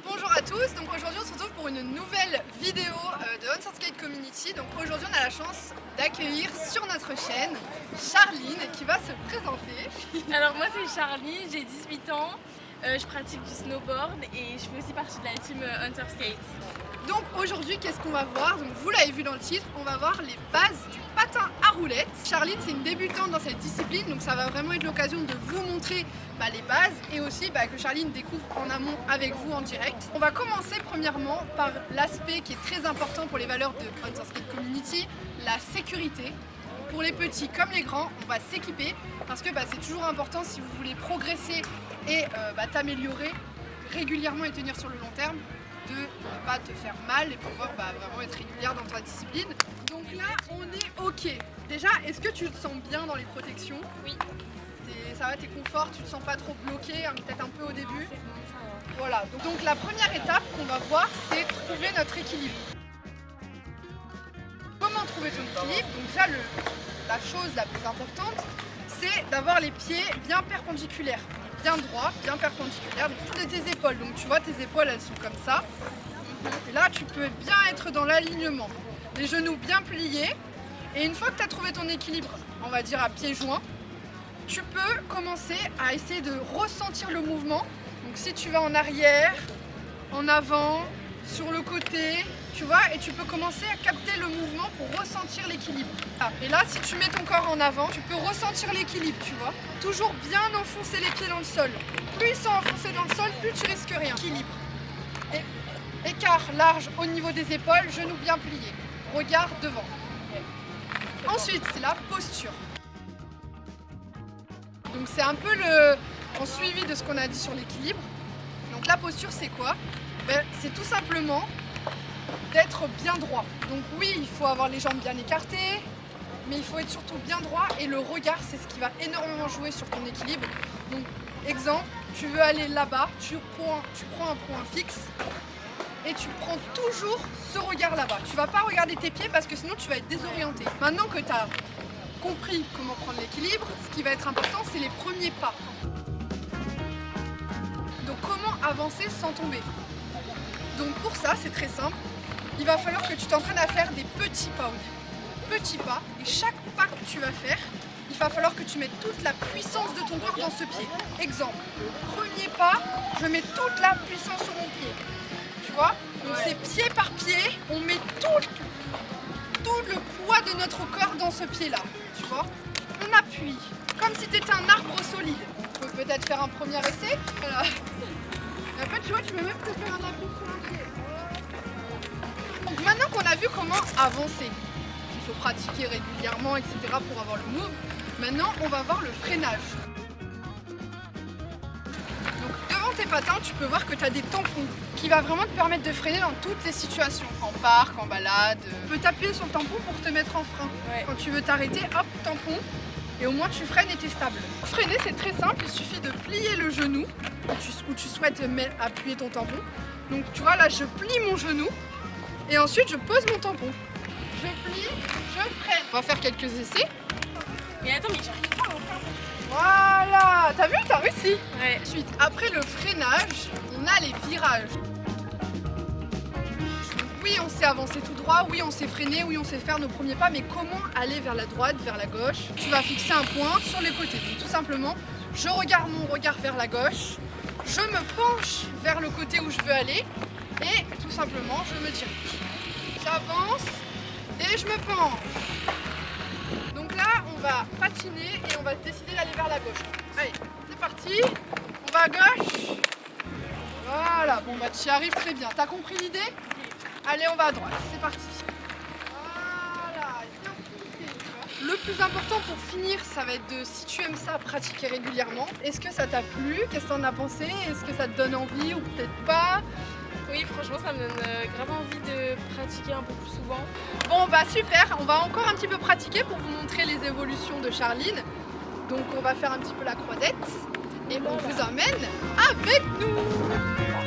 Bonjour à tous, donc aujourd'hui on se retrouve pour une nouvelle vidéo de On Skate Community. Donc aujourd'hui on a la chance d'accueillir sur notre chaîne Charline qui va se présenter. Alors moi c'est Charlie, j'ai 18 ans, je pratique du snowboard et je fais aussi partie de la team On Skate. Donc aujourd'hui qu'est-ce qu'on va voir? Donc vous l'avez vu dans le titre, on va voir les bases du patin à roulettes. Charline c'est une débutante dans cette discipline, donc ça va vraiment être l'occasion de vous montrer les bases et aussi que Charline découvre en amont avec vous en direct. On va commencer premièrement par l'aspect qui est très important pour les valeurs de On Skate Community, la sécurité. Pour les petits comme les grands, on va s'équiper parce que c'est toujours important si vous voulez progresser et t'améliorer régulièrement et tenir sur le long terme, de ne pas te faire mal et pouvoir vraiment être régulière dans ta discipline. Donc là, on est ok. Déjà, est-ce que tu te sens bien dans les protections? Oui. Ça va, t'es confort, tu te sens pas trop bloqué, peut-être un peu au début? C'est bon, ça va. Voilà, donc la première étape qu'on va voir, c'est trouver notre équilibre. Comment trouver ton équilibre? Donc déjà, la chose la plus importante, c'est d'avoir les pieds bien perpendiculaires. Bien droit, bien perpendiculaire, donc toutes tes épaules. Donc tu vois, tes épaules elles sont comme ça. Et là tu peux bien être dans l'alignement. Les genoux bien pliés. Et une fois que tu as trouvé ton équilibre, on va dire à pieds joints, tu peux commencer à essayer de ressentir le mouvement. Donc si tu vas en arrière, en avant, sur le côté, tu vois, et tu peux commencer à capter le mouvement pour ressentir l'équilibre. Et là, si tu mets ton corps en avant, tu peux ressentir l'équilibre, tu vois. Toujours bien enfoncer les pieds dans le sol. Plus ils sont enfoncés dans le sol, plus tu risques rien. Équilibre. Et écart large au niveau des épaules, genoux bien pliés. Regard devant. Ensuite, c'est la posture. Donc c'est un peu en suivi de ce qu'on a dit sur l'équilibre. Donc la posture, c'est quoi? C'est tout simplement d'être bien droit. Donc oui, il faut avoir les jambes bien écartées, mais il faut être surtout bien droit et le regard, c'est ce qui va énormément jouer sur ton équilibre. Donc exemple, tu veux aller là-bas, tu prends un point fixe et tu prends toujours ce regard là-bas. Tu vas pas regarder tes pieds parce que sinon tu vas être désorienté. Maintenant que tu as compris comment prendre l'équilibre, ce qui va être important, c'est les premiers pas. Donc comment avancer sans tomber? Donc pour ça, c'est très simple. Il va falloir que tu t'entraînes à faire des petits pas au début. Petits pas. Et chaque pas que tu vas faire, il va falloir que tu mettes toute la puissance de ton corps dans ce pied. Exemple, premier pas, je mets toute la puissance sur mon pied. Tu vois? Donc c'est pied par pied, on met tout le poids de notre corps dans ce pied-là. Tu vois? On appuie, comme si tu étais un arbre solide. On peut peut-être faire un premier essai. Voilà. Et après, tu vois, tu peux même te faire un appui sur un pied. Donc maintenant qu'on a vu comment avancer, il faut pratiquer régulièrement, etc. pour avoir le move, maintenant on va voir le freinage. Donc devant tes patins, tu peux voir que tu as des tampons qui va vraiment te permettre de freiner dans toutes les situations. En parc, en balade. Tu peux t'appuyer sur le tampon pour te mettre en frein. Ouais. Quand tu veux t'arrêter, hop, tampon. Et au moins tu freines et tu es stable. Pour freiner, c'est très simple, il suffit de plier le genou où tu souhaites appuyer ton tampon. Donc tu vois là, je plie mon genou et ensuite je pose mon tampon. Je plie, je freine. On va faire quelques essais. Mais attends, mais j'arrive pas à en faire. Voilà, t'as vu, t'as réussi. Ouais. Ensuite, après le freinage, on a les virages. Oui, on sait avancer tout droit, oui, on sait freiner, oui, on sait faire nos premiers pas, mais comment aller vers la droite, vers la gauche? Tu vas fixer un point sur les côtés. Donc, tout simplement, je regarde mon regard vers la gauche, je me penche vers le côté où je veux aller et tout simplement, je me dirige. J'avance et je me penche. Donc là, on va patiner et on va décider d'aller vers la gauche. Allez, c'est parti, on va à gauche. Voilà, bon tu y arrives très bien. T'as compris l'idée? Allez, on va à droite, c'est parti. Voilà, bien poussé. Le plus important pour finir, ça va être de, si tu aimes ça, pratiquer régulièrement. Est-ce que ça t'a plu? Qu'est-ce que t'en as pensé? Est-ce que ça te donne envie ou peut-être pas? Oui, franchement, ça me donne grave envie de pratiquer un peu plus souvent. Bon, super, on va encore un petit peu pratiquer pour vous montrer les évolutions de Charline. Donc, on va faire un petit peu la croisette et on vous emmène avec nous.